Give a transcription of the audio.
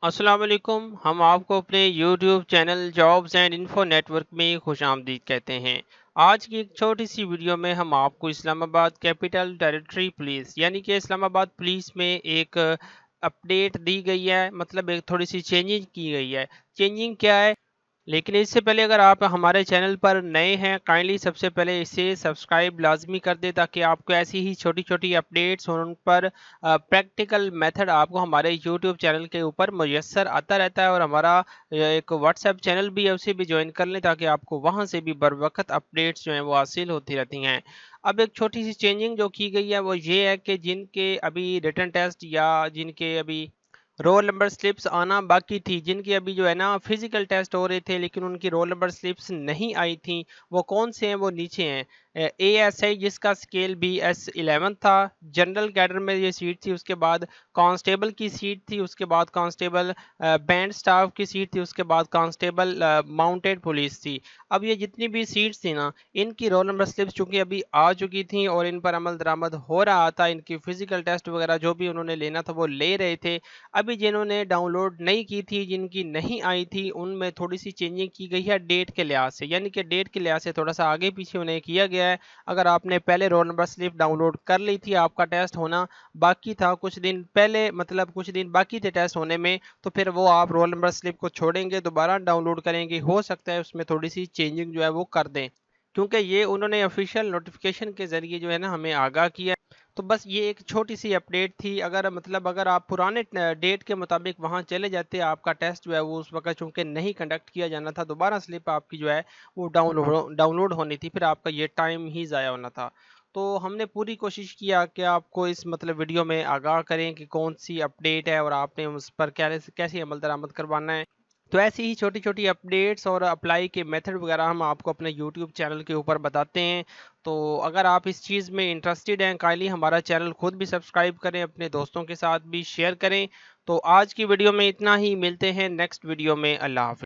अस्सलाम वालेकुम। हम आपको अपने YouTube channel jobs and info network में खुश आमदीद कहते हैं। आज की एक छोटी सी वीडियो में हम आपको इस्लामाबाद कैपिटल टेरिटरी पुलिस यानी कि इस्लामाबाद पुलिस में एक अपडेट दी गई है, मतलब एक थोड़ी सी चेंजिंग की गई है। चेंजिंग क्या है, लेकिन इससे पहले अगर आप हमारे चैनल पर नए हैं, काइंडली सबसे पहले इसे सब्सक्राइब लाजमी कर दें ताकि आपको ऐसी ही छोटी छोटी अपडेट्स और उन पर प्रैक्टिकल मेथड आपको हमारे यूट्यूब चैनल के ऊपर मुयस्सर आता रहता है। और हमारा एक व्हाट्सएप चैनल भी है, उसे भी ज्वाइन कर लें ताकि आपको वहां से भी बर वक्त अपडेट्स जो हैं वो हासिल होती रहती हैं। अब एक छोटी सी चेंजिंग जो की गई है वो ये है कि जिनके अभी रिटन टेस्ट या जिनके अभी रोल नंबर स्लिप्स आना बाकी थी, जिनकी अभी जो है ना फिजिकल टेस्ट हो रहे थे लेकिन उनकी रोल नंबर स्लिप्स नहीं आई थी, वो कौन से हैं वो नीचे हैं। ASI जिसका स्केल भी S11 था, जनरल कैडर में ये सीट थी, उसके बाद कांस्टेबल की सीट थी, उसके बाद कांस्टेबल बैंड स्टाफ की सीट थी, उसके बाद कांस्टेबल माउंटेड पुलिस थी। अब ये जितनी भी सीट्स थी ना, इनकी रोल नंबर स्लिप्स चूंकि अभी आ चुकी थी और इन पर अमल दरामद हो रहा था, इनकी फिजिकल टेस्ट वगैरह जो भी उन्होंने लेना था वो ले रहे थे। अभी जिन्होंने डाउनलोड नहीं की थी, जिनकी नहीं आई थी, उनमें थोड़ी सी चेंजिंग की गई है डेट के लिहाज से, यानी कि डेट के लिहाज से थोड़ा सा आगे पीछे उन्हें किया गया है। अगर आपने पहले रोल नंबर स्लिप डाउनलोड कर ली थी, आपका टेस्ट होना बाकी था कुछ दिन पहले, मतलब कुछ दिन बाकी थे टेस्ट होने में, तो फिर वो आप रोल नंबर स्लिप को छोड़ेंगे, दोबारा डाउनलोड करेंगे, हो सकता है उसमें थोड़ी सी चेंजिंग जो है वो कर दें, क्योंकि ये उन्होंने ऑफिशियल नोटिफिकेशन के जरिए जो है ना हमें आगाह किया। तो बस ये एक छोटी सी अपडेट थी। अगर मतलब अगर आप पुराने डेट के मुताबिक वहाँ चले जाते, आपका टेस्ट जो है वो उस वक्त चूंकि नहीं कंडक्ट किया जाना था, दोबारा स्लिप आपकी जो है वो डाउनलोड होनी थी, फिर आपका ये टाइम ही ज़ाया होना था। तो हमने पूरी कोशिश किया कि आपको इस मतलब वीडियो में आगाह करें कि कौन सी अपडेट है और आपने उस पर कैसे कैसे अमल दरामद करवाना है। तो ऐसी ही छोटी छोटी अपडेट्स और अप्लाई के मेथड वगैरह हम आपको अपने यूट्यूब चैनल के ऊपर बताते हैं। तो अगर आप इस चीज़ में इंटरेस्टेड हैं, काइंडली हमारा चैनल खुद भी सब्सक्राइब करें, अपने दोस्तों के साथ भी शेयर करें। तो आज की वीडियो में इतना ही, मिलते हैं नेक्स्ट वीडियो में। अल्लाह हाफिज़।